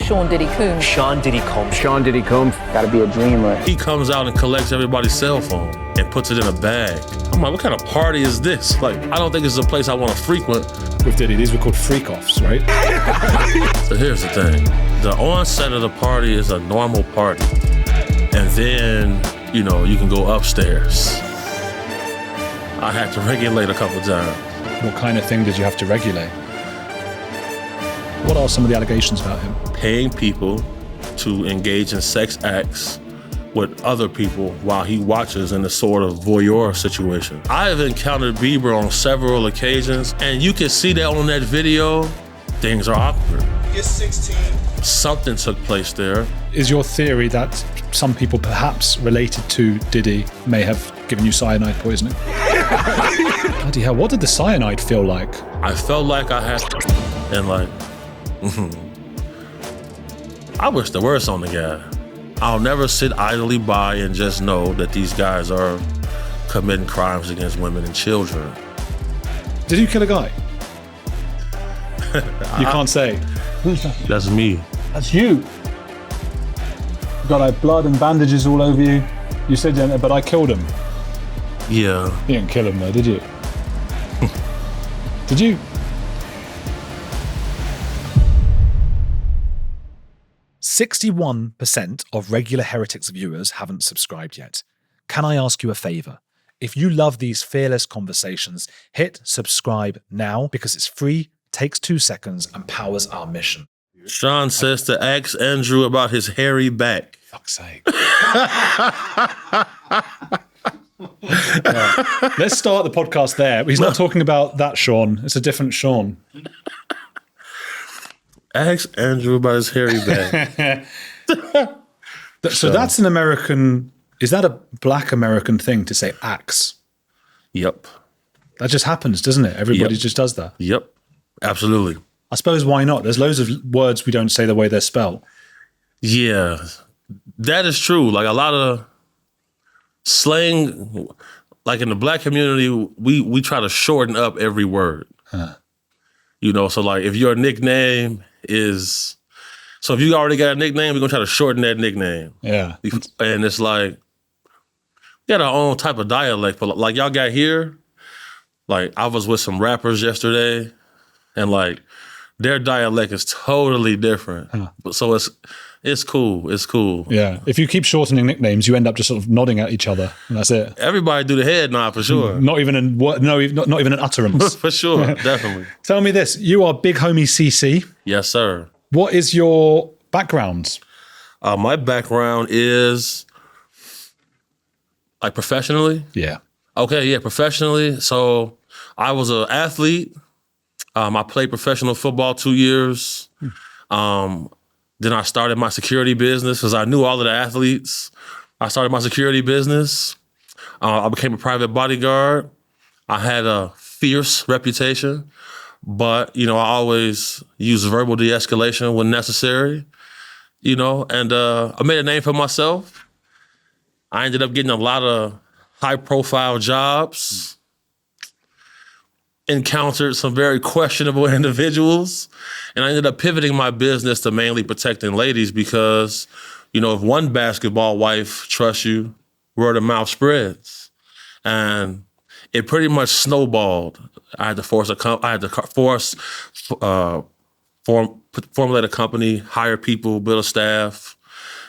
Sean Diddy Combs. Sean Diddy Combs. Sean Diddy Combs. Gotta be a dreamer. He comes out and collects everybody's cell phone and puts it in a bag. I'm like, what kind of party is this? Like, I don't think it's a place I want to frequent. With Diddy, these were called freak-offs, right? So here's the thing. The onset of the party is a normal party. And then, you know, you can go upstairs. I had to regulate a couple times. What kind of thing did you have to regulate? What are some of the allegations about him? Paying people to engage in sex acts with other people while he watches in a sort of voyeur situation. I have encountered Bieber on several occasions, and you can see that on that video. Things are awkward. You're 16. Something took place there. Is your theory that some people perhaps related to Diddy may have given you cyanide poisoning? Bloody hell, what did the cyanide feel like? I felt like I had and like, I wish the worst on the guy. I'll never sit idly by and just know that these guys are committing crimes against women and children. Did you kill a guy? You can't say. Who's that? That's me. That's you. You got like blood and bandages all over you. You said, but I killed him. Yeah. You didn't kill him though, did you? Did you? %61% of regular Heretics viewers haven't subscribed yet. Can I ask you a favor? If you love these fearless conversations, hit subscribe now because it's free, takes 2 seconds, and powers our mission. Shaun says to ask Andrew about his hairy back. Fuck's sake. Let's start the podcast there. He's not talking about that Shaun. It's a different Shaun. Ask Andrew about his hairy back. So that's an American... Is that a black American thing to say axe? Yep. That just happens, doesn't it? Everybody just does that. Yep. Absolutely. I suppose why not? There's loads of words we don't say the way they're spelled. Yeah. That is true. Like a lot of slang, like in the black community, we try to shorten up every word. Huh. You know, so like if your nickname is... So if you already got a nickname, we're going to try to shorten that nickname. Yeah. And it's like, we got our own type of dialect. But like y'all got here, like I was with some rappers yesterday and like their dialect is totally different. Huh. So it's cool. It's cool. Yeah. If you keep shortening nicknames, you end up just sort of nodding at each other, and that's it. Everybody do the head nod for sure. Not even not even an utterance. For sure, definitely. Tell me this: you are Big Homie CC. Yes, sir. What is your background? My background is like professionally. Yeah. Okay. Yeah, professionally. So I was an athlete. I played professional football 2 years. Then I started my security business because I knew all of the athletes. I started my security business. I became a private bodyguard. I had a fierce reputation, but, you know, I always use verbal de-escalation when necessary, you know, and I made a name for myself. I ended up getting a lot of high-profile jobs. Encountered some very questionable individuals, and I ended up pivoting my business to mainly protecting ladies because, you know, if one basketball wife trusts you, word of mouth spreads, and it pretty much snowballed. I had to formulate a company, hire people, build a staff,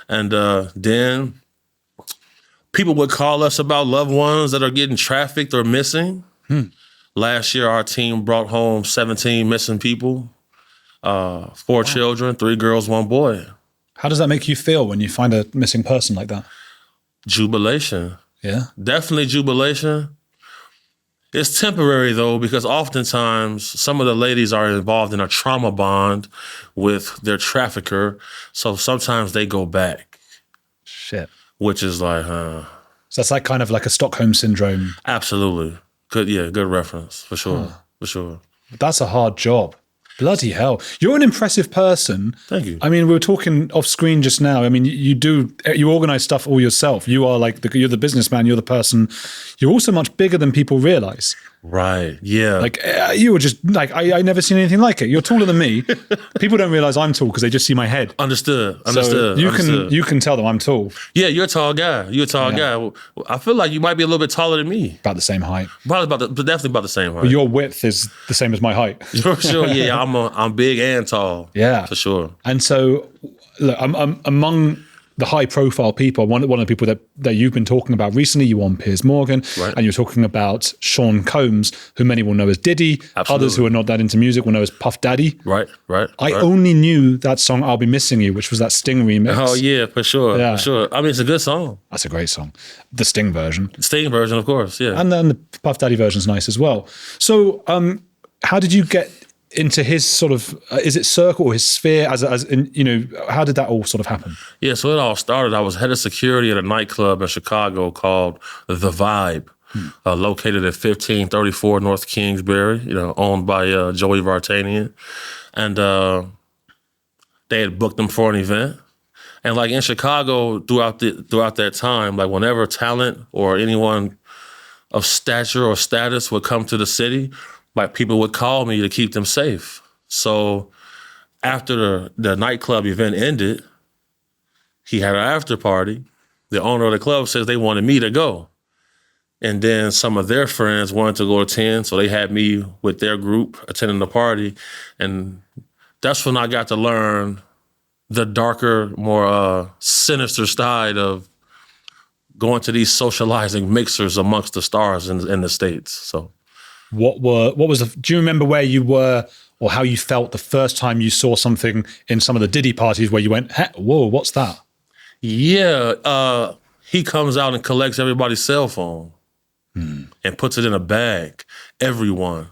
and then people would call us about loved ones that are getting trafficked or missing. Last year, our team brought home 17 missing people, 4 children, 3 girls, 1 boy. How does that make you feel when you find a missing person like that? Jubilation. Yeah? Definitely jubilation. It's temporary, though, because oftentimes some of the ladies are involved in a trauma bond with their trafficker, so sometimes they go back. Shit. Which is like, So that's like kind of like a Stockholm syndrome. Absolutely. Good reference, for sure, for sure. That's a hard job. Bloody hell. You're an impressive person. Thank you. I mean, we were talking off screen just now. I mean, you organize stuff all yourself. You are like, you're the businessman, you're the person. You're also much bigger than people realize. Right. Yeah. Like you were just like, I never seen anything like it. You're taller than me. People don't realize I'm tall because they just see my head. Understood. So you can tell them I'm tall. Yeah, you're a tall guy. You're a tall guy. I feel like you might be a little bit taller than me. About the same height. Definitely about the same height. But your width is the same as my height. For sure. Yeah, I'm big and tall. Yeah, for sure. And so, look, I'm among the high-profile people. One of the people that you've been talking about recently. You were on Piers Morgan, right. And you're talking about Shaun Combs, who many will know as Diddy. Absolutely. Others who are not that into music will know as Puff Daddy. Right. I only knew that song "I'll Be Missing You," which was that Sting remix. Oh yeah, for sure. Yeah. For sure. I mean, it's a good song. That's a great song. The Sting version. Sting version, of course. Yeah. And then the Puff Daddy version's nice as well. So, how did you get into his sort of, is it circle or his sphere as in, you know, how did that all sort of happen? Yeah, so it all started, I was head of security at a nightclub in Chicago called The Vibe, located at 1534 North Kingsbury, you know, owned by Joey Vartanian. And they had booked them for an event. And like in Chicago, throughout that time, like whenever talent or anyone of stature or status would come to the city, like people would call me to keep them safe. So after the nightclub event ended, he had an after party. The owner of the club says they wanted me to go. And then some of their friends wanted to go attend, so they had me with their group attending the party. And that's when I got to learn the darker, more sinister side of going to these socializing mixers amongst the stars in the States. So what was do you remember where you were or how you felt the first time you saw something in some of the Diddy parties where you went, hey, whoa, what's that? Yeah, he comes out and collects everybody's cell phone and puts it in a bag, everyone.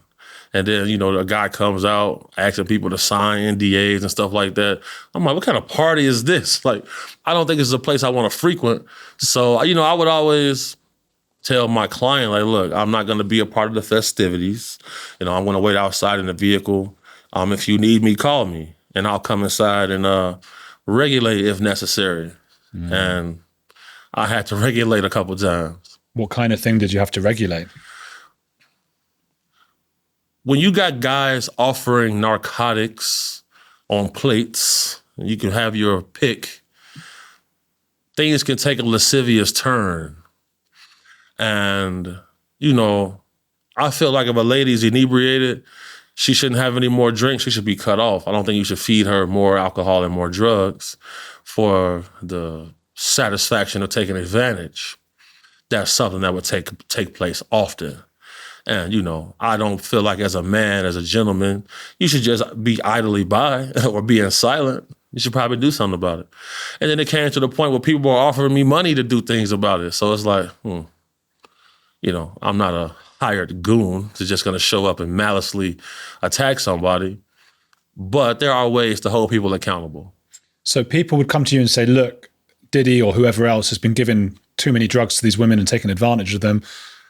And then, you know, a guy comes out asking people to sign NDAs and stuff like that. I'm like, what kind of party is this? Like, I don't think this is a place I want to frequent. So, you know, I would always tell my client, like, look, I'm not going to be a part of the festivities. You know, I'm going to wait outside in the vehicle. If you need me, call me, and I'll come inside and regulate if necessary. And I had to regulate a couple times. What kind of thing did you have to regulate? When you got guys offering narcotics on plates, you can have your pick, things can take a lascivious turn. And, you know, I feel like if a lady's inebriated, she shouldn't have any more drinks. She should be cut off. I don't think you should feed her more alcohol and more drugs for the satisfaction of taking advantage. That's something that would take place often. And, you know, I don't feel like as a man, as a gentleman, you should just be idly by or being silent. You should probably do something about it. And then it came to the point where people were offering me money to do things about it. So it's like, you know, I'm not a hired goon who's just going to show up and maliciously attack somebody. But there are ways to hold people accountable. So people would come to you and say, look, Diddy or whoever else has been giving too many drugs to these women and taking advantage of them.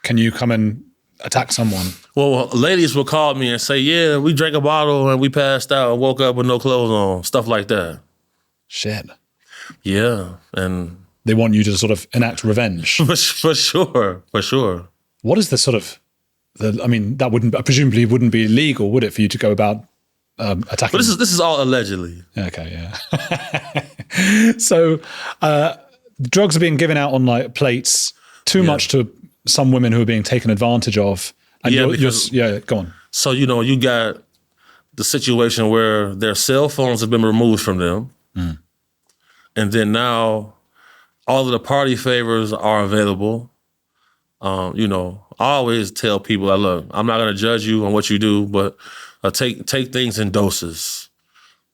Can you come and attack someone? Well, ladies will call me and say, yeah, we drank a bottle and we passed out and woke up with no clothes on, stuff like that. Shit. Yeah. And they want you to sort of enact revenge. For sure. What is the sort of, that presumably wouldn't be legal, would it, for you to go about attacking? But this is all allegedly. Okay, yeah. So drugs are being given out on like plates, too much to some women who are being taken advantage of. And go on. So, you know, you got the situation where their cell phones have been removed from them. And then now all of the party favors are available. You know, I always tell people, look, I'm not going to judge you on what you do, but take things in doses.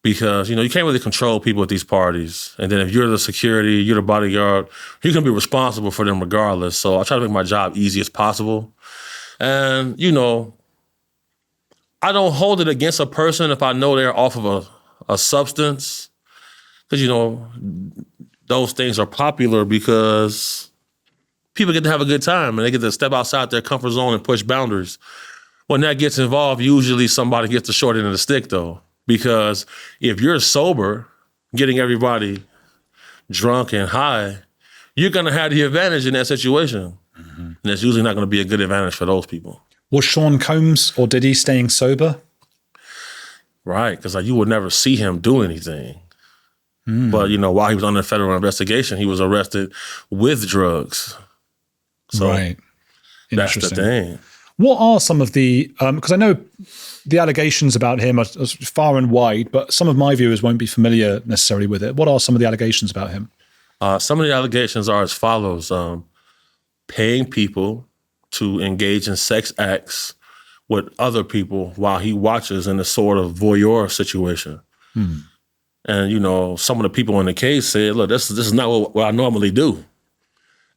Because, you know, you can't really control people at these parties. And then if you're the security, you're the bodyguard, you're going to be responsible for them regardless. So I try to make my job easy as possible. And, you know, I don't hold it against a person if I know they're off of a substance. Because, you know, those things are popular because people get to have a good time and they get to step outside their comfort zone and push boundaries. When that gets involved, usually somebody gets the short end of the stick, though. Because if you're sober, getting everybody drunk and high, you're going to have the advantage in that situation. And it's usually not going to be a good advantage for those people. Was Sean Combs or Diddy staying sober? Right, because like, you would never see him do anything. But, you know, while he was under federal investigation, he was arrested with drugs. So Right. that's the thing. What are some of the, because I know the allegations about him are far and wide, but some of my viewers won't be familiar necessarily with it. What are some of the allegations about him? Some of the allegations are as follows. Paying people to engage in sex acts with other people while he watches in a sort of voyeur situation. And, you know, some of the people in the case said, look, this is not what I normally do.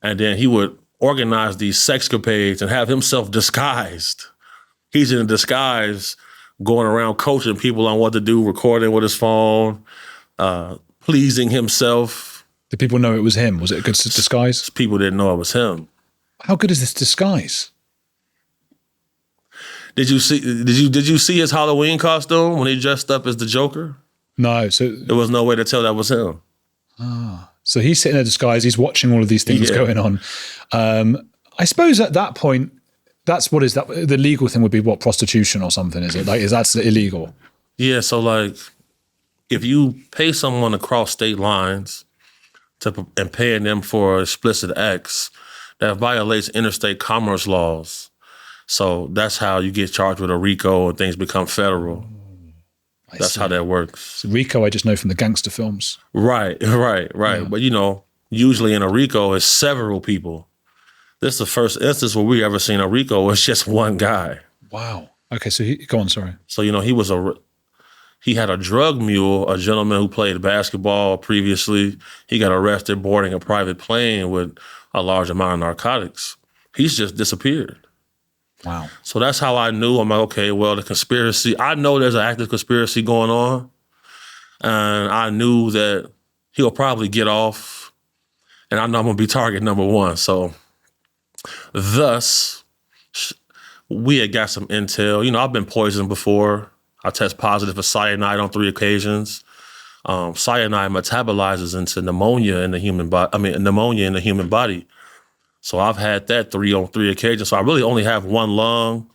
And then he would organize these sexcapades and have himself disguised. He's in disguise going around coaching people on what to do, recording with his phone, pleasing himself. Did people know it was him? Was it a good disguise? People didn't know it was him. How good is this disguise? Did you see his Halloween costume when he dressed up as the Joker? No. So there was no way to tell that was him. So he's sitting in a disguise. He's watching all of these things going on. I suppose at that point, that's what is that? The legal thing would be what, prostitution or something? Is it like, is that illegal? Yeah. So like, if you pay someone to cross state lines and paying them for explicit acts, that violates interstate commerce laws. So that's how you get charged with a RICO and things become federal. That's how that works. So RICO, I just know from the gangster films. Right. Yeah. But, you know, usually in a RICO, it's several people. This is the first instance where we ever seen a RICO. It's just one guy. Wow. Okay, so go on, sorry. So, you know, he had a drug mule, a gentleman who played basketball previously. He got arrested boarding a private plane with a large amount of narcotics. He's just disappeared. Wow. So that's how I knew. I'm like, okay, well, the conspiracy, I know there's an active conspiracy going on. And I knew that he'll probably get off. And I know I'm going to be target number one. So thus, we had got some intel. You know, I've been poisoned before. I test positive for cyanide on 3 occasions. Cyanide metabolizes into pneumonia in the human body. So I've had that 3 on 3 occasions. So I really only have one lung.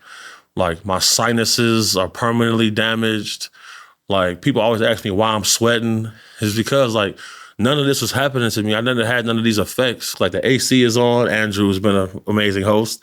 Like my sinuses are permanently damaged. Like people always ask me why I'm sweating. It's because like none of this was happening to me. I never had none of these effects. Like the AC is on. Andrew has been an amazing host.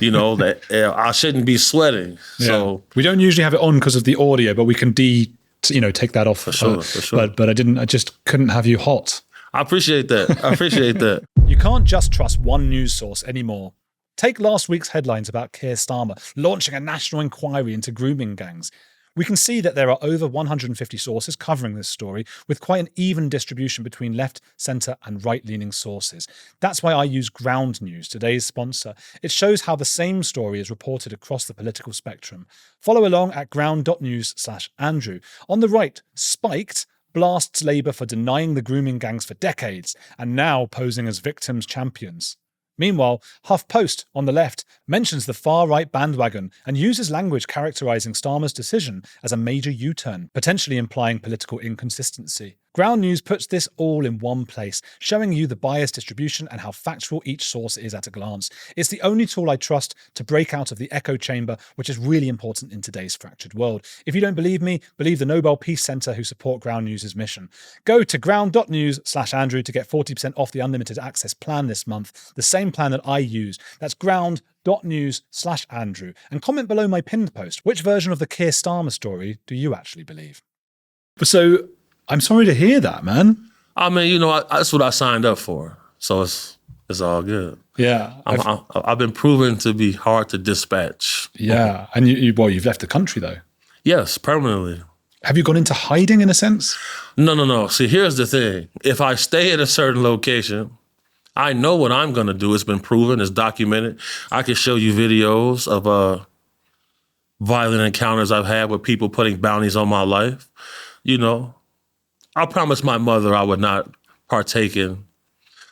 You know, that I shouldn't be sweating. Yeah. So we don't usually have it on because of the audio, but we can take that off. For sure. But I just couldn't have you hot. I appreciate that. You can't just trust one news source anymore. Take last week's headlines about Keir Starmer launching a national inquiry into grooming gangs. We can see that there are over 150 sources covering this story, with quite an even distribution between left, centre and right-leaning sources. That's why I use Ground News, today's sponsor. It shows how the same story is reported across the political spectrum. Follow along at ground.news/Andrew. On the right, Spiked blasts Labour for denying the grooming gangs for decades and now posing as victims' champions. Meanwhile, HuffPost, on the left, mentions the far-right bandwagon and uses language characterising Starmer's decision as a major U-turn, potentially implying political inconsistency. Ground News puts this all in one place, showing you the bias distribution and how factual each source is at a glance. It's the only tool I trust to break out of the echo chamber, which is really important in today's fractured world. If you don't believe me, believe the Nobel Peace Centre who support Ground News' mission. Go to ground.news/Andrew to get 40% off the unlimited access plan this month, the same plan that I use. That's ground.news/Andrew. And comment below my pinned post, which version of the Keir Starmer story do you actually believe? So, I'm sorry to hear that, man. I mean, you know, that's what I signed up for. So it's all good. Yeah. I've been proven to be hard to dispatch. Yeah. And you've left the country, though. Yes, permanently. Have you gone into hiding, in a sense? No. See, here's the thing. If I stay at a certain location, I know what I'm going to do. It's been proven. It's documented. I can show you videos of violent encounters I've had with people putting bounties on my life. You know, I promised my mother I would not partake in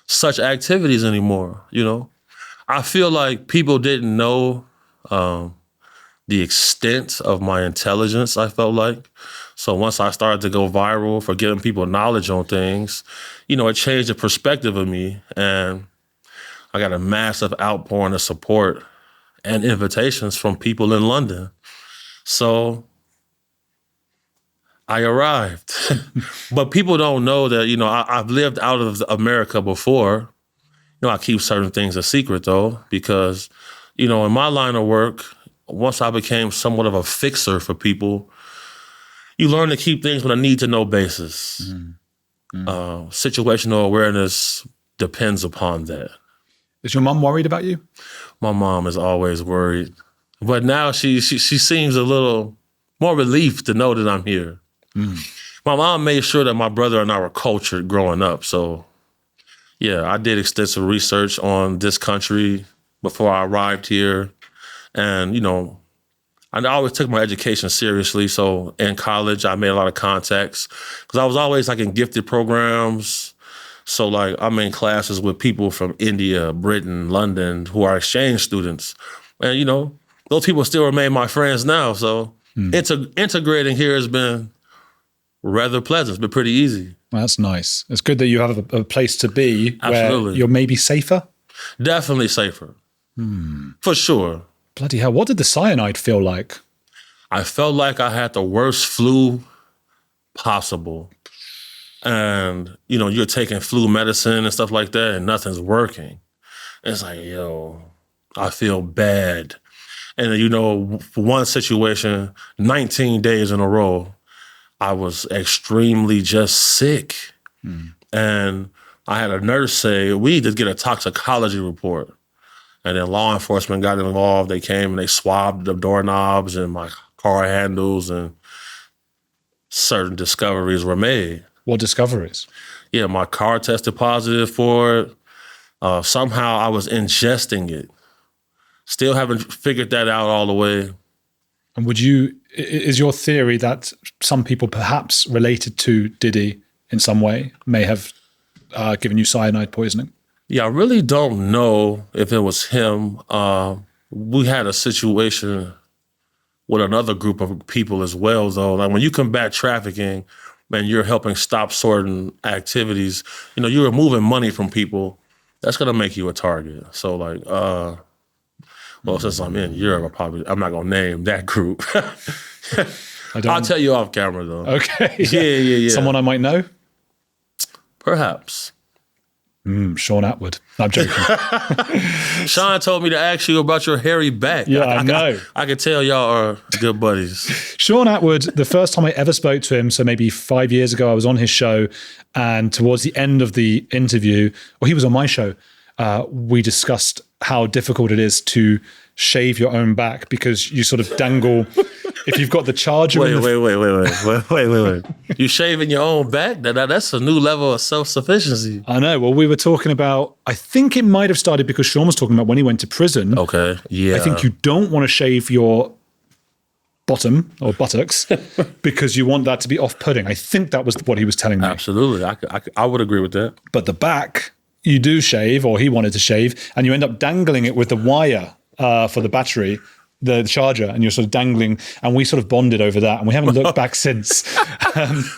such activities anymore, you know? I feel like people didn't know the extent of my intelligence, I felt like. So once I started to go viral for giving people knowledge on things, you know, it changed the perspective of me. And I got a massive outpouring of support. and invitations from people in London. So I arrived. But people don't know that, I've lived out of America before. I keep certain things a secret, though, because, in my line of work, once I became somewhat of a fixer for people, you learn to keep things on a need-to-know basis. Situational awareness depends upon that. Is your mom worried about you? My mom is always worried. But now she seems a little more relieved to know that I'm here. My mom made sure that my brother and I were cultured growing up. So, yeah, I did extensive research on this country before I arrived here. And, I always took my education seriously. So in college, I made a lot of contacts because I was always like in gifted programs. So like I'm in classes with people from India, Britain, London, who are exchange students. And, those people still remain my friends now. So integrating here has been rather pleasant. It's been pretty easy. Well, that's nice. It's good that you have a place to be Absolutely. where you're maybe safer. Definitely safer. For sure. Bloody hell. What did the cyanide feel like? I felt like I had the worst flu possible. And, you're taking flu medicine and stuff like that and nothing's working. It's like, I feel bad. And, for one situation, 19 days in a row, I was extremely just sick. And I had a nurse say, we need to get a toxicology report. And then law enforcement got involved. They came and they swabbed the doorknobs and my car handles, and certain discoveries were made. What discoveries? Yeah, my car tested positive for it. Somehow I was ingesting it. Still haven't figured that out all the way. And is your theory that some people perhaps related to Diddy in some way may have given you cyanide poisoning? Yeah, I really don't know if it was him. We had a situation with another group of people as well, though. Like when you combat trafficking, and you're helping stop certain activities, you're removing money from people, that's going to make you a target. So like, since I'm in Europe, I'm not going to name that group. I'll tell you off camera, though. Okay. Yeah. Someone I might know? Perhaps. Shaun Attwood. No, I'm joking. Shaun told me to ask you about your hairy back. Yeah, I know. I can tell y'all are good buddies. Shaun Attwood, the first time I ever spoke to him, so maybe 5 years ago, I was on his show, and towards the end of the interview, he was on my show, we discussed how difficult it is to shave your own back because you sort of dangle. If you've got the charger. Wait. You shaving your own back? That's a new level of self-sufficiency. I know. Well, we were talking about, I think it might have started because Shaun was talking about when he went to prison. Okay, yeah. I think you don't want to shave your bottom or buttocks because you want that to be off-putting. I think that was what he was telling me. Absolutely. I would agree with that. But the back, you do shave, or he wanted to shave, and you end up dangling it with the wire for the battery, the charger, and you're sort of dangling, and we sort of bonded over that, and we haven't looked back since.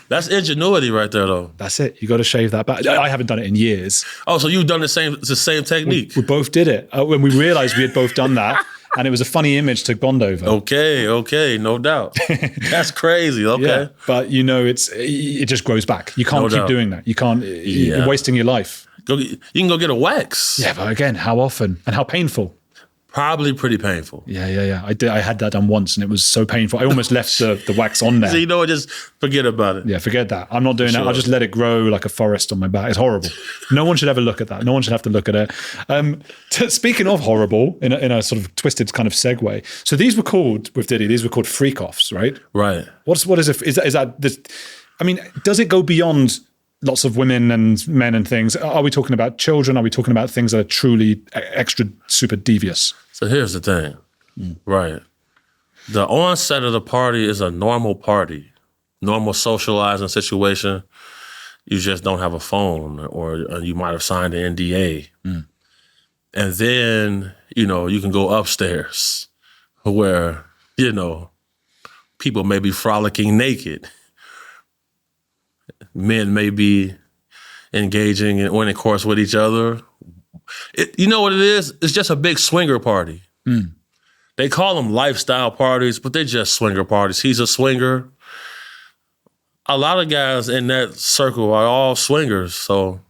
That's ingenuity right there, though. That's it. You got to shave that back. I haven't done it in years. Oh, so you've done the same technique? We both did it when we realized we had both done that, and it was a funny image to bond over. Okay, no doubt. That's crazy. Okay, yeah, but it just grows back. You can't keep doing that. You can't. You're wasting your life. You can go get a wax. Yeah, but again, how often and how painful? Probably pretty painful. Yeah. I had that done once, and it was so painful. I almost left the wax on there. So just forget about it. Yeah, forget that. I'm not doing that. I'll just let it grow like a forest on my back. It's horrible. No one should ever look at that. No one should have to look at it. Speaking of horrible, in a sort of twisted kind of segue. So these were called, with Diddy, these were called freak-offs, right? Right. What is it? Is that this? I mean, does it go beyond lots of women and men and things? Are we talking about children? Are we talking about things that are truly extra super devious? So here's the thing, right? The onset of the party is a normal party, normal socializing situation. You just don't have a phone, or you might have signed an NDA. And then, you can go upstairs where, people may be frolicking naked. Men may be engaging in intercourse with each other. You know what it is? It's just a big swinger party. They call them lifestyle parties, but they're just swinger parties. He's a swinger. A lot of guys in that circle are all swingers, so.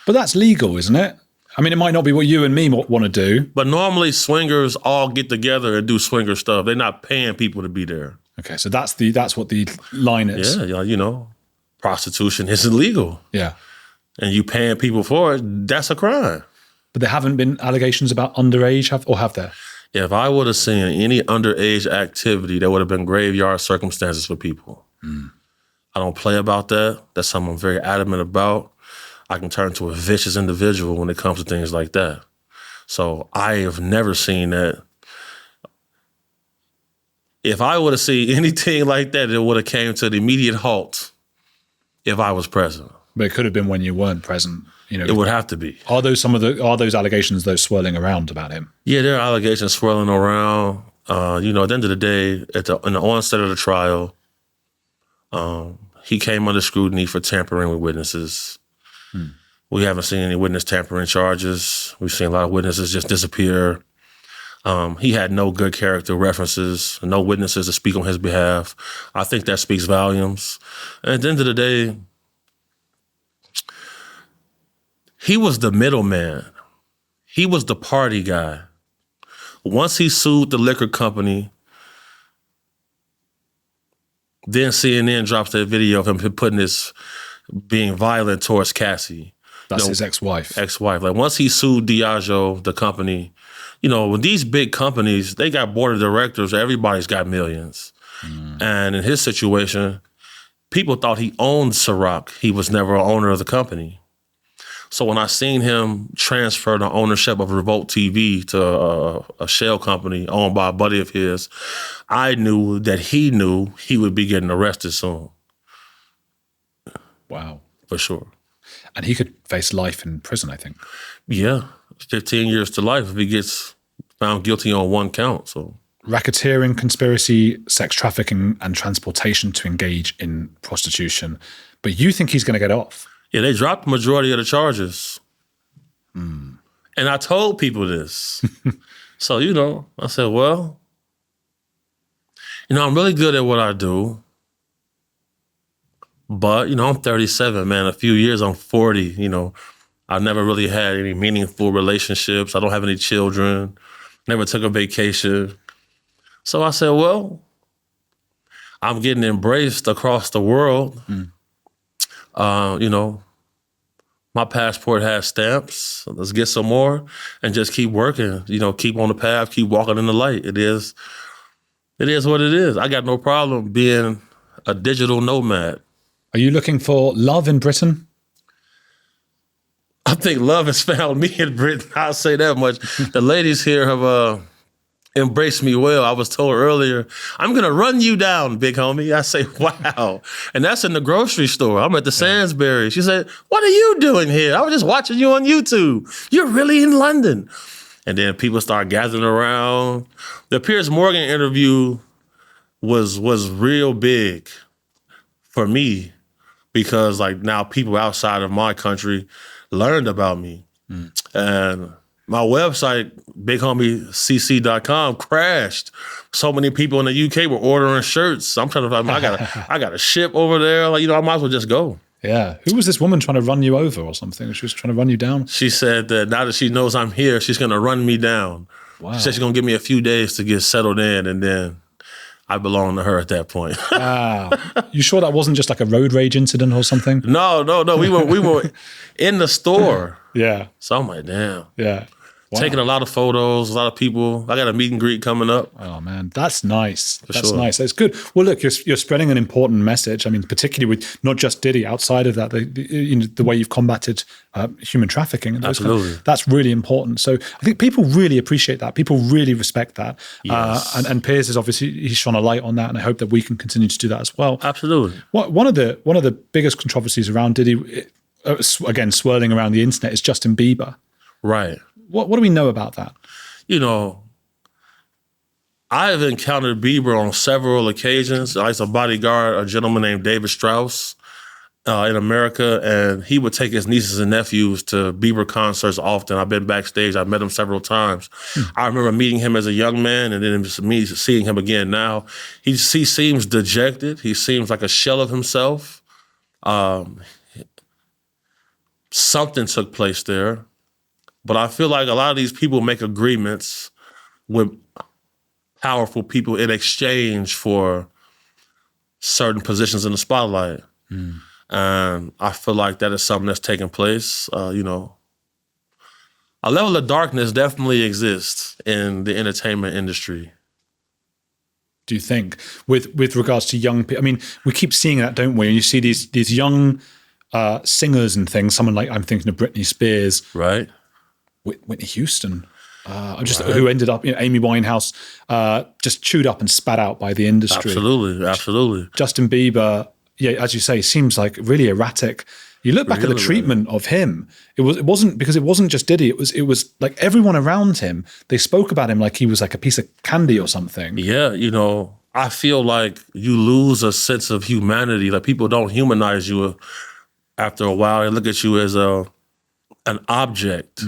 But that's legal, isn't it? I mean, it might not be what you and me want to do. But normally swingers all get together and do swinger stuff. They're not paying people to be there. Okay, so that's what the line is. Yeah, you know, prostitution is illegal. Yeah. And you paying people for it, that's a crime. But there haven't been allegations about underage, have there? If I would have seen any underage activity, there would have been graveyard circumstances for people. I don't play about that. That's something I'm very adamant about. I can turn to a vicious individual when it comes to things like that. So I have never seen that. If I would have seen anything like that, it would have came to an immediate halt if I was present. But it could have been when you weren't present. You know, it would have to be. Are those allegations those swirling around about him? Yeah, there are allegations swirling around. You know, at the end of the day, in the onset of the trial, he came under scrutiny for tampering with witnesses. We haven't seen any witness tampering charges. We've seen a lot of witnesses just disappear. He had no good character references, no witnesses to speak on his behalf. I think that speaks volumes. And at the end of the day, he was the middleman. He was the party guy. Once he sued the liquor company, then CNN drops that video of him being violent towards Cassie. That's his ex-wife. Like once he sued Diageo, the company, you know, when these big companies, they got board of directors, everybody's got millions. And in his situation, people thought he owned Ciroc. He was never an owner of the company. So when I seen him transfer the ownership of Revolt TV to a shell company owned by a buddy of his, I knew that he knew he would be getting arrested soon. Wow. For sure. And he could face life in prison, I think. Yeah, 15 years to life if he gets found guilty on one count. So racketeering, conspiracy, sex trafficking, and transportation to engage in prostitution. But you think he's going to get off? Yeah, they dropped the majority of the charges. And I told people this. So, you know, I said, well, you know, I'm really good at what I do. But, you know, I'm 37, man. A few years, I'm 40. You know, I've never really had any meaningful relationships. I don't have any children. Never took a vacation. So I said, well, I'm getting embraced across the world. You know, my passport has stamps. Let's get some more and just keep working. You know, keep on the path, keep walking in the light. It is what it is. I got no problem being a digital nomad. Are you looking for love in Britain? I think love has found me in Britain. I'll say that much. The ladies here have embraced me well. I was told earlier, I'm going to run you down, big homie. I say, wow. And that's in the grocery store. I'm at the Sainsbury. She said, what are you doing here? I was just watching you on YouTube. You're really in London. And then people start gathering around. The Piers Morgan interview was real big for me because like now people outside of my country learned about me. And my website, bighomie.cc.com, crashed. So many people in the UK were ordering shirts. I'm trying to find, I got a ship over there. Like, you know, I might as well just go. Yeah. Who was this woman trying to run you over or something? She was trying to run you down? She said that now that she knows I'm here, she's going to run me down. Wow. She said she's going to give me a few days to get settled in, and then I belong to her at that point. Wow. You sure that wasn't just like a road rage incident or something? No. We were in the store. Yeah. So I'm like, damn. Yeah. Wow. Taking a lot of photos, a lot of people. I got a meet and greet coming up. Oh man, that's nice. That's sure. nice. That's good. Well, look, you're spreading an important message. I mean, particularly with not just Diddy. Outside of that, the way you've combated human trafficking. And Absolutely, that's really important. So I think people really appreciate that. People really respect that. Yes. And Piers is obviously he's shone a light on that, and I hope that we can continue to do that as well. Absolutely. One of the biggest controversies around Diddy, again swirling around the internet, is Justin Bieber. Right. What do we know about that? You know, I've encountered Bieber on several occasions. I used to bodyguard a gentleman named David Strauss in America, and he would take his nieces and nephews to Bieber concerts often. I've been backstage. I've met him several times. I remember meeting him as a young man, and then me seeing him again now. He seems dejected. He seems like a shell of himself. Something took place there. But I feel like a lot of these people make agreements with powerful people in exchange for certain positions in the spotlight. And I feel like that is something that's taking place. You know, a level of darkness definitely exists in the entertainment industry. Do you think, with regards to young people? I mean, we keep seeing that, don't we? And you see these young singers and things. Someone like, I'm thinking of Britney Spears, right? Whitney Houston, who ended up, Amy Winehouse, just chewed up and spat out by the industry. Absolutely. Justin Bieber, yeah, as you say, seems like really erratic. You look back at the treatment of him. It wasn't because it wasn't just Diddy. It was like everyone around him. They spoke about him like he was like a piece of candy or something. Yeah, I feel like you lose a sense of humanity. Like people don't humanize you after a while. They look at you as an object.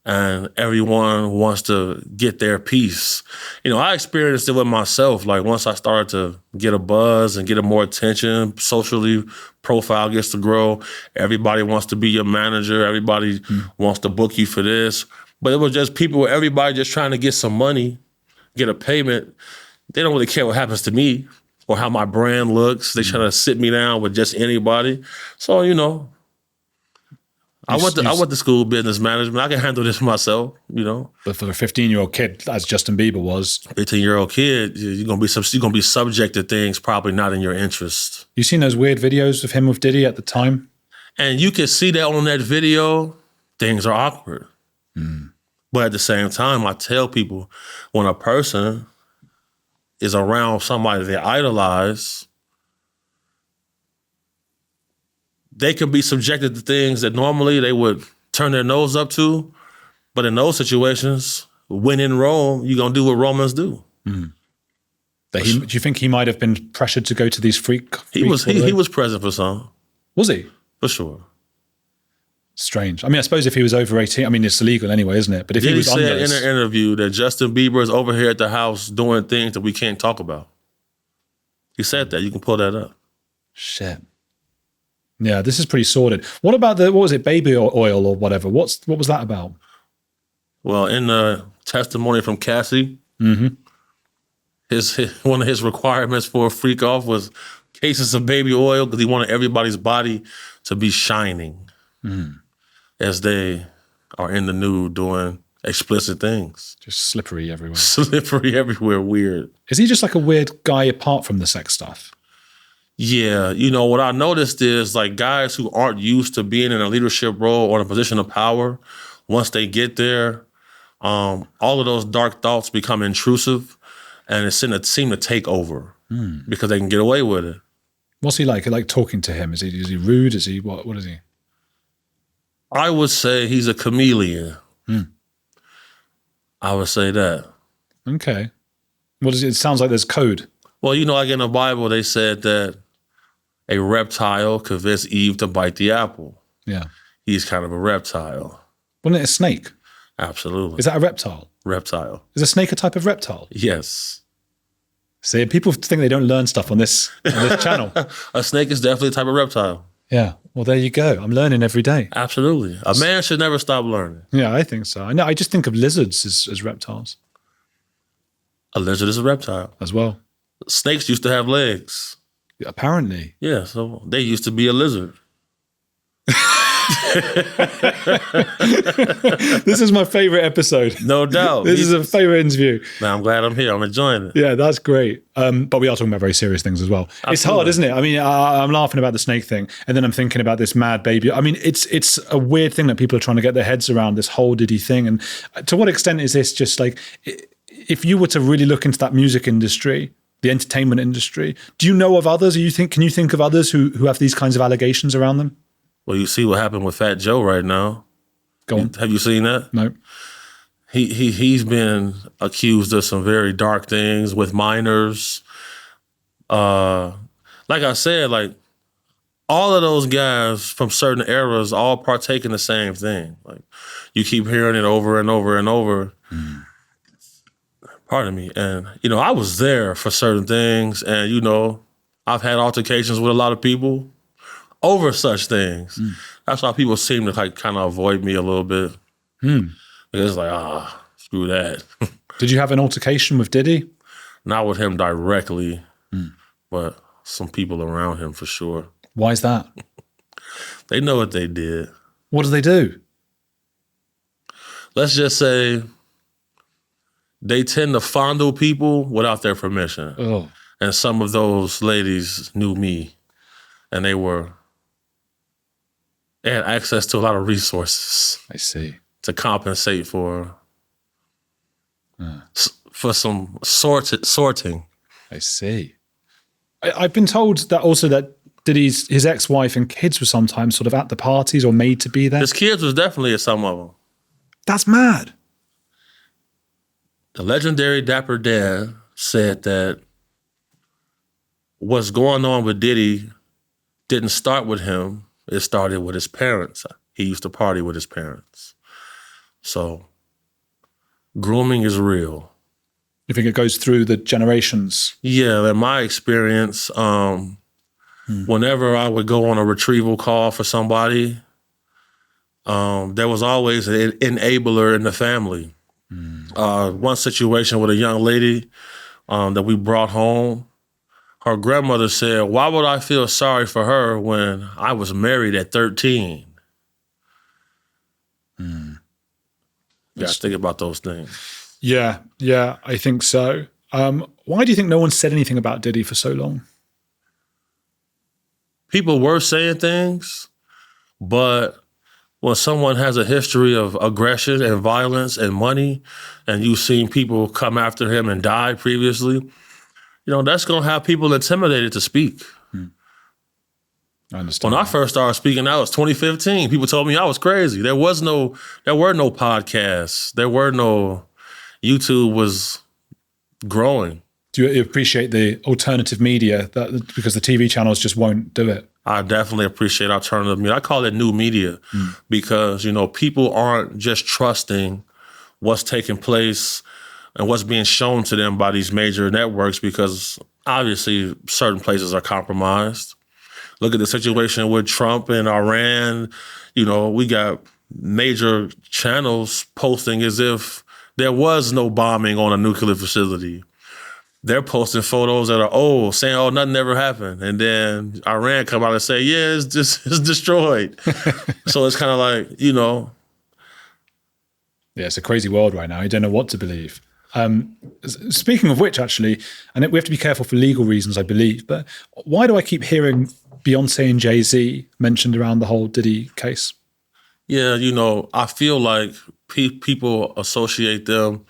And everyone wants to get their piece. I experienced it with myself. Like once I started to get a buzz and get more attention, socially profile gets to grow. Everybody wants to be your manager. Everybody wants to book you for this. But it was just everybody just trying to get some money, get a payment. They don't really care what happens to me or how my brand looks. They try to sit me down with just anybody. So, I went to school business management. I can handle this myself, But for a 15-year-old kid, as Justin Bieber was, 15-year-old kid, you're gonna be subject to things probably not in your interest. You seen those weird videos of him with Diddy at the time? And you can see that on that video, things are awkward. But at the same time, I tell people when a person is around somebody they idolize, they can be subjected to things that normally they would turn their nose up to. But in those situations, when in Rome, you're going to do what Romans do. Do you think he might have been pressured to go to these freak? He was present for some. Was he? For sure. Strange. I mean, I suppose if he was over 18, I mean, it's illegal anyway, isn't it? But if he was under... He said in an interview that Justin Bieber is over here at the house doing things that we can't talk about. He said that. You can pull that up. Shit. Yeah, this is pretty sordid. What about what was it, baby oil or whatever? What was that about? Well, in the testimony from Cassie, one of his requirements for a freak off was cases of baby oil because he wanted everybody's body to be shining as they are in the nude doing explicit things. Just slippery everywhere. Slippery everywhere, weird. Is he just like a weird guy apart from the sex stuff? Yeah, what I noticed is like guys who aren't used to being in a leadership role or in a position of power, once they get there, all of those dark thoughts become intrusive and it seem to take over because they can get away with it. What's he like? Like talking to him? Is he rude? Is he what is he? I would say he's a chameleon. I would say that. Okay. What is it? It sounds like there's code. Well, like in the Bible, they said that a reptile convinced Eve to bite the apple. Yeah. He's kind of a reptile. Wasn't it a snake? Absolutely. Is that a reptile? Reptile. Is a snake a type of reptile? Yes. See, people think they don't learn stuff on this channel. A snake is definitely a type of reptile. Yeah. Well, there you go. I'm learning every day. Absolutely. A man should never stop learning. Yeah, I think so. I just think of lizards as reptiles. A lizard is a reptile. As well. Snakes used to have legs. Apparently. Yeah, so they used to be a lizard. This is my favorite episode. No doubt. This is a favorite interview. Man, I'm glad I'm here. I'm enjoying it. Yeah, that's great. But we are talking about very serious things as well. Absolutely. It's hard, isn't it? I mean, I'm laughing about the snake thing, and then I'm thinking about this mad baby. I mean, it's a weird thing that people are trying to get their heads around, this whole Diddy thing. And to what extent is this just like, if you were to really look into that music industry, the entertainment industry, do you know of others? Can you think of others who have these kinds of allegations around them? Well, you see what happened with Fat Joe right now. Go on. Have you seen that? No. He's been accused of some very dark things with minors. Like I said, like all of those guys from certain eras all partake in the same thing. Like, you keep hearing it over and over and over. Pardon me. And, I was there for certain things. And, I've had altercations with a lot of people over such things. That's why people seem to kind of avoid me a little bit. It's like, screw that. Did you have an altercation with Diddy? Not with him directly, but some people around him for sure. Why is that? They know what they did. What did they do? Let's just say they tend to fondle people without their permission. Oh. And some of those ladies knew me, and they had access to a lot of resources. I see. To compensate for some sorting. I see. I've been told that also that Diddy's his ex-wife and kids were sometimes sort of at the parties or made to be there. His kids was definitely at some of them. That's mad. The legendary Dapper Dan said that what's going on with Diddy didn't start with him. It started with his parents. He used to party with his parents. So grooming is real. You think it goes through the generations? Yeah, in my experience, whenever I would go on a retrieval call for somebody, there was always an enabler in the family. One situation with a young lady that we brought home, her grandmother said, "Why would I feel sorry for her when I was married at 13? You gotta think about those things. Yeah, I think so. Why do you think no one said anything about Diddy for so long? People were saying things, but when someone has a history of aggression and violence and money, and you've seen people come after him and die previously, that's going to have people intimidated to speak. I understand. When I first started speaking out, it was 2015. People told me I was crazy. There were no podcasts. YouTube was growing. Do you appreciate the alternative media because the TV channels just won't do it? I definitely appreciate alternative media. I call it new media because, people aren't just trusting what's taking place and what's being shown to them by these major networks because obviously certain places are compromised. Look at the situation with Trump and Iran. We got major channels posting as if there was no bombing on a nuclear facility. They're posting photos that are old, saying, "Oh, nothing ever happened," and then Iran come out and say, "Yeah, it's destroyed." So it's kind of like, Yeah, it's a crazy world right now. You don't know what to believe. Speaking of which, actually, and we have to be careful for legal reasons, I believe, but why do I keep hearing Beyonce and Jay-Z mentioned around the whole Diddy case? Yeah, I feel like people associate them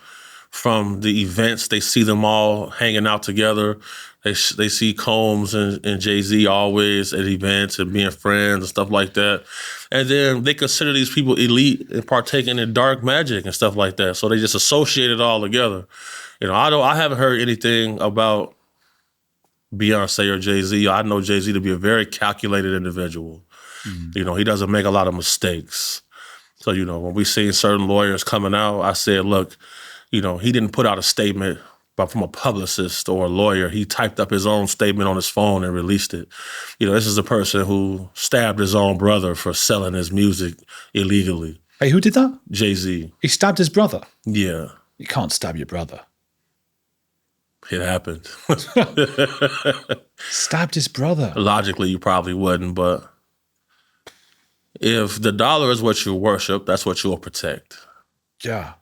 from the events. They see them all hanging out together. They see Combs and Jay-Z always at events and being friends and stuff like that. And then they consider these people elite and partaking in dark magic and stuff like that. So they just associate it all together. I haven't heard anything about Beyonce or Jay-Z. I know Jay-Z to be a very calculated individual. He doesn't make a lot of mistakes. So, when we see certain lawyers coming out, I said, look, he didn't put out a statement from a publicist or a lawyer. He typed up his own statement on his phone and released it. This is a person who stabbed his own brother for selling his music illegally. Hey, who did that? Jay-Z. He stabbed his brother? Yeah. You can't stab your brother. It happened. Stabbed his brother. Logically, you probably wouldn't, but if the dollar is what you worship, that's what you'll protect. Yeah.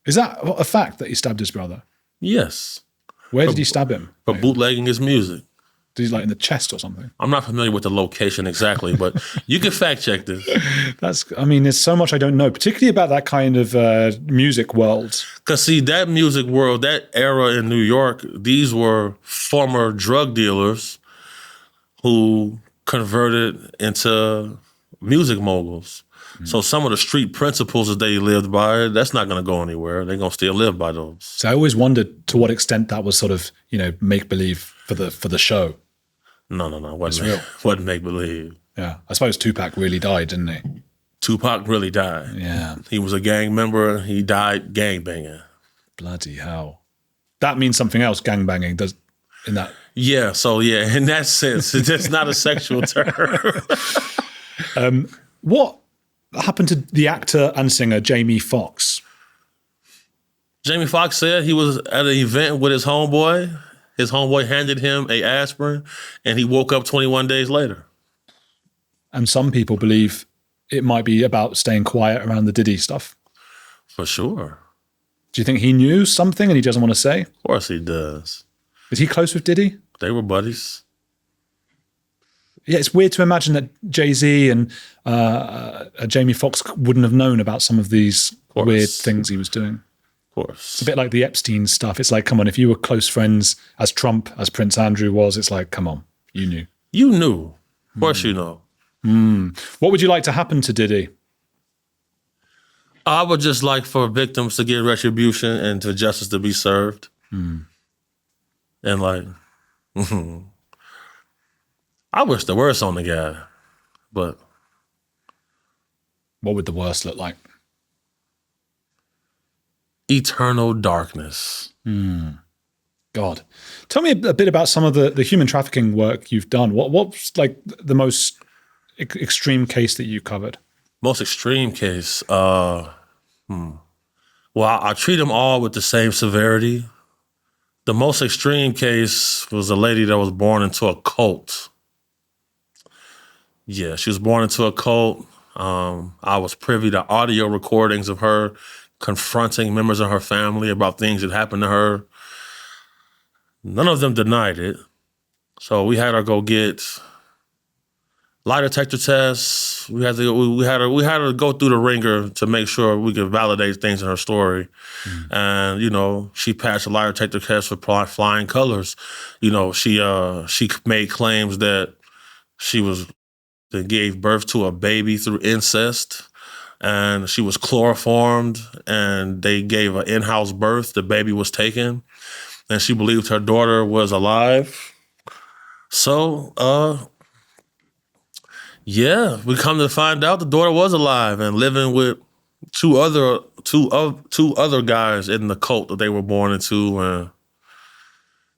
Is that a fact that he stabbed his brother? Yes. Where did he stab him? For bootlegging his music. Did he in the chest or something? I'm not familiar with the location exactly, but you can fact check this. There's so much I don't know, particularly about that kind of music world. Because see, that music world, that era in New York, these were former drug dealers who converted into music moguls. So some of the street principles that they lived by, that's not going to go anywhere. They're going to still live by those. So I always wondered to what extent that was sort of, make-believe for the show. No. It's real. Wasn't make believe. Yeah. I suppose Tupac really died, didn't he? Tupac really died. Yeah. He was a gang member. He died gang banging. Bloody hell. That means something else, gangbanging, does in that. Yeah, so yeah, in that sense, it's just not a sexual term. What happened to the actor and singer Jamie Foxx? Jamie Foxx said he was at an event with his homeboy. His homeboy handed him a aspirin, and he woke up 21 days later. And some people believe it might be about staying quiet around the Diddy stuff. For sure. Do you think he knew something and he doesn't want to say? Of course he does. Is he close with Diddy? They were buddies. Yeah, it's weird to imagine that Jay-Z and Jamie Foxx wouldn't have known about some of these weird things he was doing. Of course. It's a bit like the Epstein stuff. It's like, come on, if you were close friends as Trump, as Prince Andrew was, it's like, come on, you knew. You knew. Of course you know. What would you like to happen to Diddy? I would just like for victims to get retribution and for justice to be served. And like, I wish the worst on the guy, but. What would the worst look like? Eternal darkness. God. Tell me a bit about some of the human trafficking work you've done. What's like the most extreme case that you covered? Most extreme case. Well, I treat them all with the same severity. The most extreme case was a lady that was born into a cult. Yeah, she was born into a cult. I was privy to audio recordings of her confronting members of her family about things that happened to her. None of them denied it. So we had her go get lie detector tests. We had to go through the ringer to make sure we could validate things in her story. And she passed a lie detector test with flying colors. She made claims that that gave birth to a baby through incest, and she was chloroformed, and they gave an in-house birth. The baby was taken, and she believed her daughter was alive. So, we come to find out the daughter was alive and living with two other guys in the cult that they were born into, and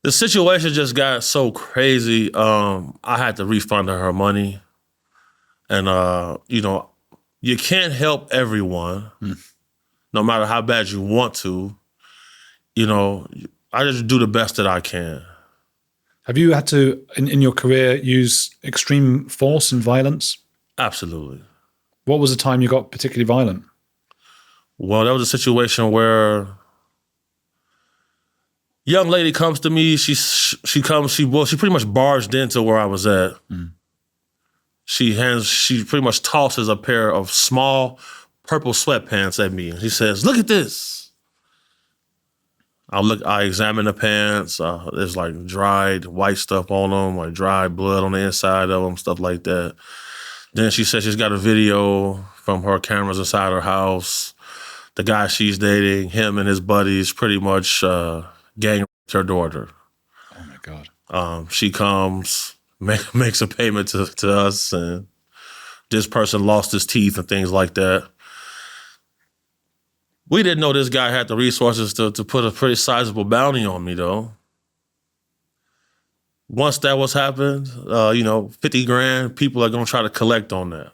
the situation just got so crazy. I had to refund her money, and you can't help everyone, no matter how bad you want to. I just do the best that I can. Have you had to, in your career, use extreme force and violence? Absolutely. What was the time you got particularly violent? Well, there was a situation where young lady comes to me. She pretty much barged into where I was at. She pretty much tosses a pair of small purple sweatpants at me. She says, "Look at this." I examine the pants. There's like dried white stuff on them, like dried blood on the inside of them, stuff like that. Then she says she's got a video from her cameras inside her house. The guy she's dating, him and his buddies, pretty much gang raped her daughter. Oh my God. She comes, makes a payment to us, and this person lost his teeth and things like that. We didn't know this guy had the resources to put a pretty sizable bounty on me, though. Once that was happened, 50 grand, people are going to try to collect on that.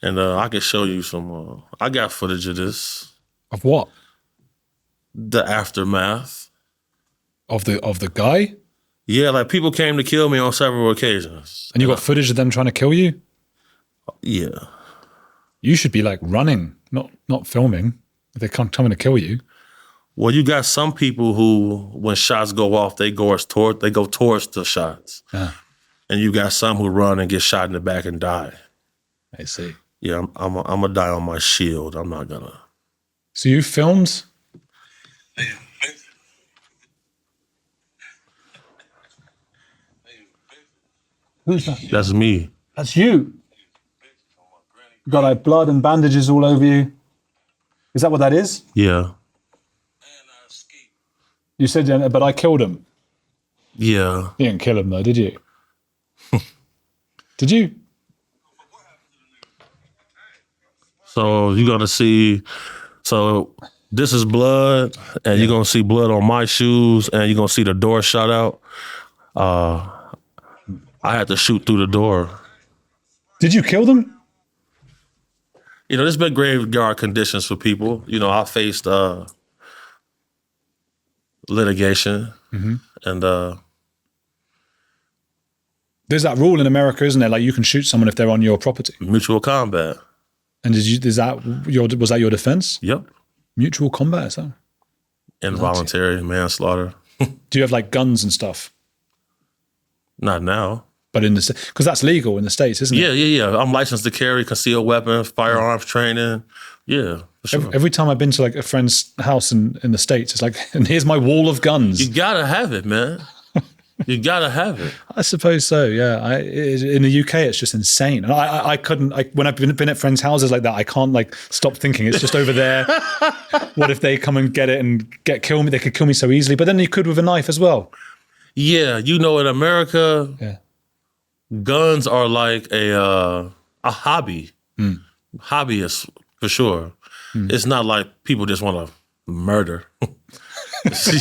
And I can show you some, I got footage of this. Of what? The aftermath. Of the guy? Yeah, like people came to kill me on several occasions. And you got footage of them trying to kill you? Yeah. You should be like running, not filming. If they're coming to kill you. Well, you got some people who, when shots go off, they go towards the shots. Yeah. And you got some who run and get shot in the back and die. I see. Yeah, I'm gonna die on my shield. I'm not gonna. So you filmed? Who's that? That's me. That's you. You got like blood and bandages all over you. Is that what that is? Yeah. You said, but I killed him. Yeah. You didn't kill him though, did you? Did you? So you're gonna see. So this is blood, and you're gonna see blood on my shoes, and you're gonna see the door shot out. I had to shoot through the door. Did you kill them? You know, there's been graveyard conditions for people. You know, I faced litigation, and there's that rule in America, isn't there? Like you can shoot someone if they're on your property. mutual combat. And was that your defense? Yep. Mutual combat, is that? Involuntary manslaughter. Do you have like guns and stuff? Not now. But in the because that's legal in the States, isn't it? Yeah. I'm licensed to carry concealed weapons, firearms training. Yeah, for sure. Every time I've been to like a friend's house in the States, it's like, and here's my wall of guns. You gotta have it, man. You gotta have it. I suppose so. Yeah. In the UK, it's just insane. And I couldn't. When I've been at friends' houses like that, I can't like stop thinking it's just over there. What if they come and get it and kill me? They could kill me so easily. But then you could with a knife as well. Yeah, you know, in America, Yeah. guns are like a hobby. Hobbyist for sure. It's not like people just want to murder.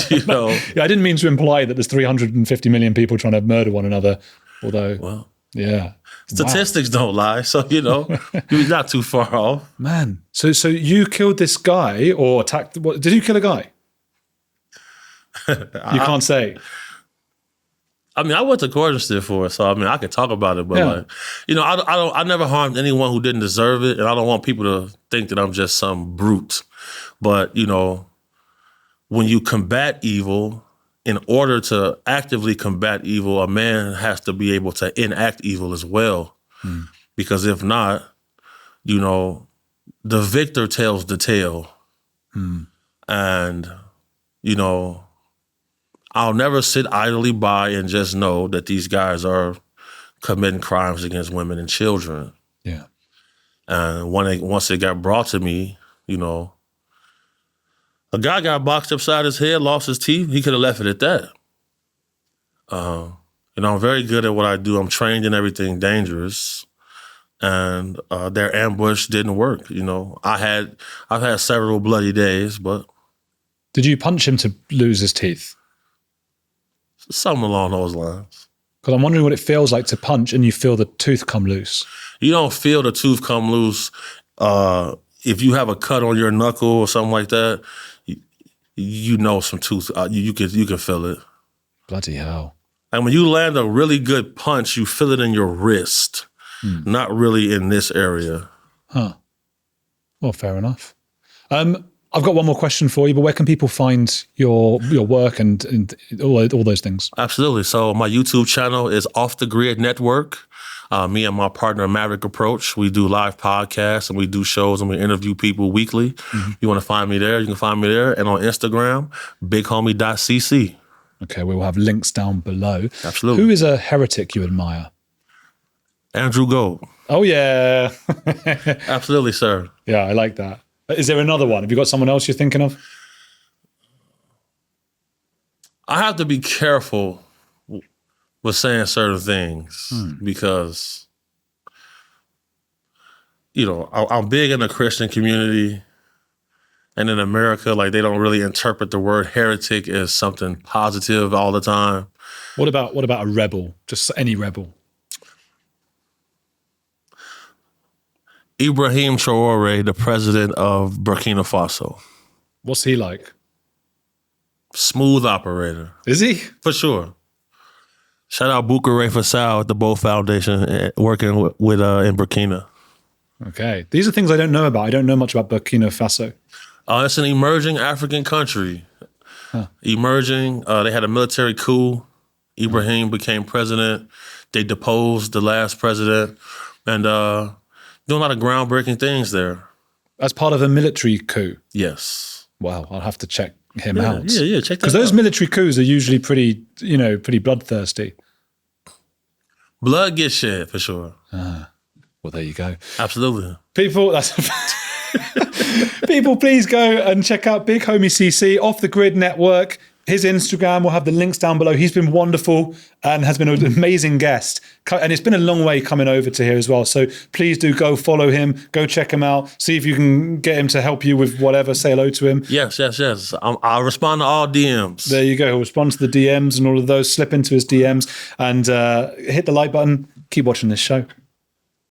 You know. Yeah, I didn't mean to imply that there's 350 million people trying to murder one another. Although, Well, yeah, statistics don't lie, so you know you're not too far off. man. So you killed this guy or attacked? What did you kill a guy? You can't say. I mean, I went to court and stuff for it, so I mean, I could talk about it, but like, you know, I never harmed anyone who didn't deserve it, and I don't want people to think that I'm just some brute. But you know, when you combat evil, in order to actively combat evil, a man has to be able to enact evil as well, because if not, you know, the victor tells the tale, and you know. I'll never sit idly by and just know that these guys are committing crimes against women and children. Yeah. And once it got brought to me, you know, a guy got boxed upside his head, lost his teeth. He could have left it at that. You know, I'm very good at what I do. I'm trained in everything dangerous. And their ambush didn't work. You know, I've had several bloody days, but. Did you punch him to lose his teeth? Something along those lines. Because I'm wondering what it feels like to punch and you feel the tooth come loose. You don't feel the tooth come loose. If you have a cut on your knuckle or something like that, you know some tooth. You can feel it. Bloody hell! And when you land a really good punch, you feel it in your wrist, not really in this area. Huh. Well, fair enough. I've got one more question for you, but where can people find your work and all those things? Absolutely. So my YouTube channel is Off the Grid Network. Me and my partner, Maverick Approach, we do live podcasts and we do shows and we interview people weekly. You want to find me there, you can find me there. And on Instagram, bighomie.cc. Okay, we will have links down below. Absolutely. Who is a heretic you admire? Andrew Gold. Oh, yeah. Absolutely, sir. Yeah, I like that. Is there another one? Have you got someone else you're thinking of? I have to be careful with saying certain things because, you know, I'm big in the Christian community, and in America, like they don't really interpret the word heretic as something positive all the time. What about a rebel? Just any rebel? Ibrahim Traore, the president of Burkina Faso. What's he like? Smooth operator. Is he? For sure. Shout out Boukare Fassal at the Bo Foundation, working with in Burkina. Okay. These are things I don't know about. I don't know much about Burkina Faso. It's an emerging African country. Emerging. They had a military coup. Ibrahim became president. They deposed the last president. And doing a lot of groundbreaking things there. As part of a military coup? Yes. Wow, I'll have to check him out. Yeah, check that out. Because those military coups are usually pretty bloodthirsty. Blood gets shed, for sure. Well, there you go. Absolutely. People, people, please go and check out Big Homie CC, Off the Grid Network. his Instagram. We'll have the links down below. He's been wonderful and has been an amazing guest. And it's been a long way coming over to here as well. So please do go follow him, go check him out, see if you can get him to help you with whatever, say hello to him. Yes. I'll respond to all DMs. There you go. He'll respond to the DMs and all of those, slip into his DMs and hit the like button. Keep watching this show.